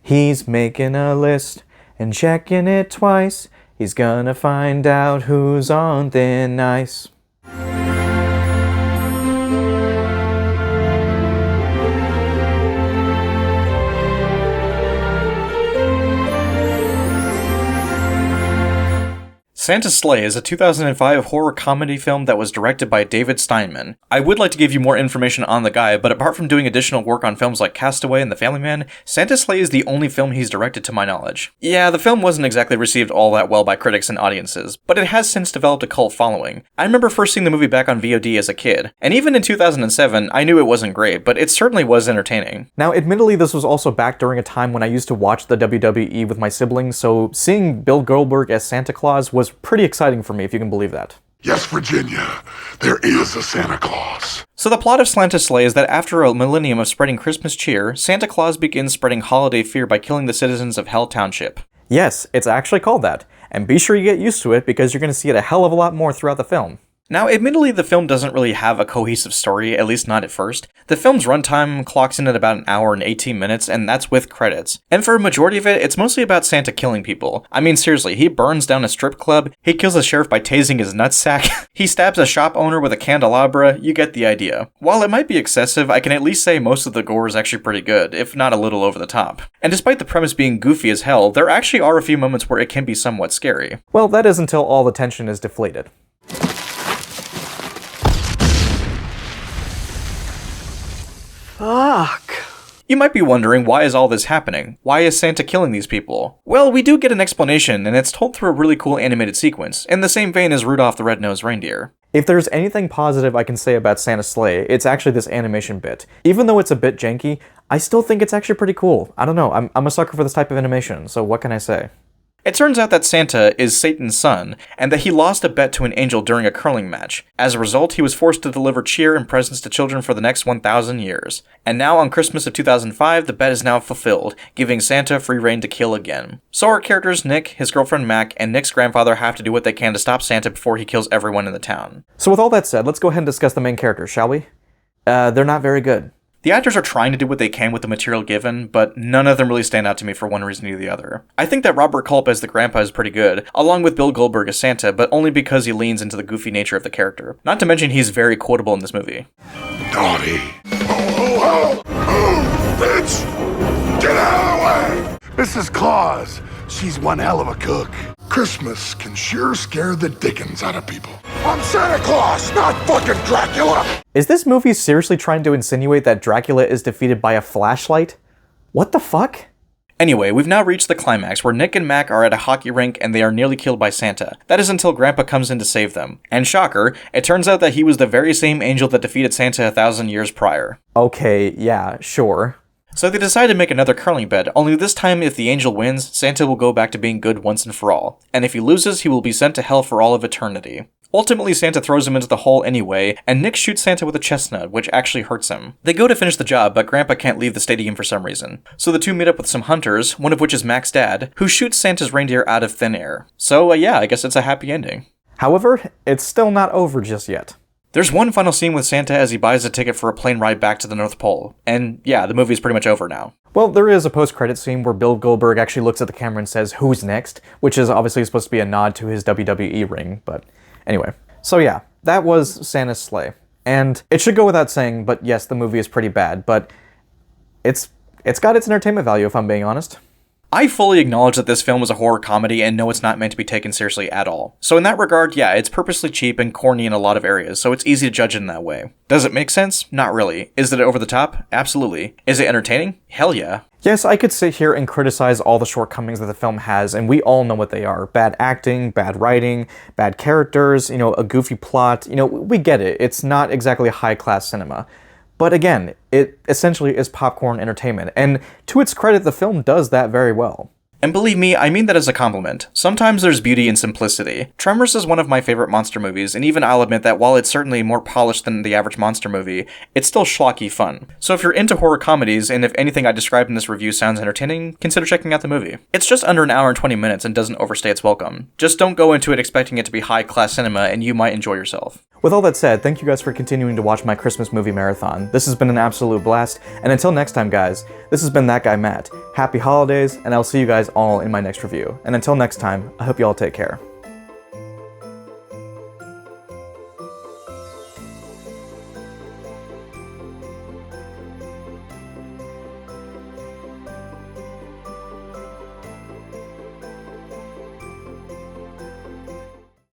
He's making a list and checking it twice. He's gonna find out who's on thin ice. Santa's Sleigh is a 2005 horror comedy film that was directed by David Steinman. I would like to give you more information on the guy, but apart from doing additional work on films like Castaway and The Family Man, Santa's Sleigh is the only film he's directed to my knowledge. Yeah, the film wasn't exactly received all that well by critics and audiences, but it has since developed a cult following. I remember first seeing the movie back on VOD as a kid, and even in 2007, I knew it wasn't great, but it certainly was entertaining. Now, admittedly, this was also back during a time when I used to watch the WWE with my siblings, so seeing Bill Goldberg as Santa Claus was pretty exciting for me, if you can believe that. Yes, Virginia, there is a Santa Claus. So the plot of Santa's Sleigh is that after a millennium of spreading Christmas cheer, Santa Claus begins spreading holiday fear by killing the citizens of Hell Township. Yes, it's actually called that, and be sure you get used to it because you're going to see it a hell of a lot more throughout the film. Now, admittedly, the film doesn't really have a cohesive story, at least not at first. The film's runtime clocks in at about an hour and 18 minutes, and that's with credits. And for a majority of it, it's mostly about Santa killing people. I mean, seriously, he burns down a strip club, he kills a sheriff by tasing his nutsack, he stabs a shop owner with a candelabra, you get the idea. While it might be excessive, I can at least say most of the gore is actually pretty good, if not a little over the top. And despite the premise being goofy as hell, there actually are a few moments where it can be somewhat scary. Well, that is until all the tension is deflated. Fuck. You might be wondering, why is all this happening? Why is Santa killing these people? Well, we do get an explanation, and it's told through a really cool animated sequence, in the same vein as Rudolph the Red-Nosed Reindeer. If there's anything positive I can say about Santa's Sleigh, it's actually this animation bit. Even though it's a bit janky, I still think it's actually pretty cool. I don't know, I'm a sucker for this type of animation, so what can I say? It turns out that Santa is Satan's son, and that he lost a bet to an angel during a curling match. As a result, he was forced to deliver cheer and presents to children for the next 1,000 years. And now, on Christmas of 2005, the bet is now fulfilled, giving Santa free reign to kill again. So our characters, Nick, his girlfriend Mac, and Nick's grandfather have to do what they can to stop Santa before he kills everyone in the town. So with all that said, let's go ahead and discuss the main characters, shall we? They're not very good. The actors are trying to do what they can with the material given, but none of them really stand out to me for one reason or the other. I think that Robert Culp as the grandpa is pretty good, along with Bill Goldberg as Santa, but only because he leans into the goofy nature of the character. Not to mention he's very quotable in this movie. Naughty. Oh, bitch! Get out of the way! Mrs. Claus, she's one hell of a cook. Christmas can sure scare the dickens out of people. I'm Santa Claus, not fucking Dracula! Is this movie seriously trying to insinuate that Dracula is defeated by a flashlight? What the fuck? Anyway, we've now reached the climax where Nick and Mac are at a hockey rink and they are nearly killed by Santa. That is until Grandpa comes in to save them. And shocker, it turns out that he was the very same angel that defeated Santa 1,000 years prior. Okay, yeah, sure. So they decide to make another curling bet, only this time if the angel wins, Santa will go back to being good once and for all. And if he loses, he will be sent to hell for all of eternity. Ultimately, Santa throws him into the hole anyway, and Nick shoots Santa with a chestnut, which actually hurts him. They go to finish the job, but Grandpa can't leave the stadium for some reason. So the two meet up with some hunters, one of which is Mac's dad, who shoots Santa's reindeer out of thin air. So yeah, I guess it's a happy ending. However, it's still not over just yet. There's one final scene with Santa as he buys a ticket for a plane ride back to the North Pole. And yeah, the movie's pretty much over now. Well, there is a post-credit scene where Bill Goldberg actually looks at the camera and says, "Who's next?" Which is obviously supposed to be a nod to his WWE ring, but anyway. So yeah, that was Santa's Sleigh. And it should go without saying, but yes, the movie is pretty bad, but it's got its entertainment value, if I'm being honest. I fully acknowledge that this film is a horror comedy and know it's not meant to be taken seriously at all. So in that regard, yeah, it's purposely cheap and corny in a lot of areas, so it's easy to judge it in that way. Does it make sense? Not really. Is it over the top? Absolutely. Is it entertaining? Hell yeah. Yes, I could sit here and criticize all the shortcomings that the film has, and we all know what they are. Bad acting, bad writing, bad characters, a goofy plot. We get it. It's not exactly high-class cinema. But again, it essentially is popcorn entertainment, and to its credit, the film does that very well. And believe me, I mean that as a compliment. Sometimes there's beauty in simplicity. Tremors is one of my favorite monster movies, and even I'll admit that while it's certainly more polished than the average monster movie, it's still schlocky fun. So if you're into horror comedies, and if anything I described in this review sounds entertaining, consider checking out the movie. It's just under an hour and 20 minutes and doesn't overstay its welcome. Just don't go into it expecting it to be high-class cinema, and you might enjoy yourself. With all that said, thank you guys for continuing to watch my Christmas movie marathon. This has been an absolute blast, and until next time guys, this has been That Guy Matt. Happy holidays, and I'll see you guys all in my next review. And until next time, I hope you all take care.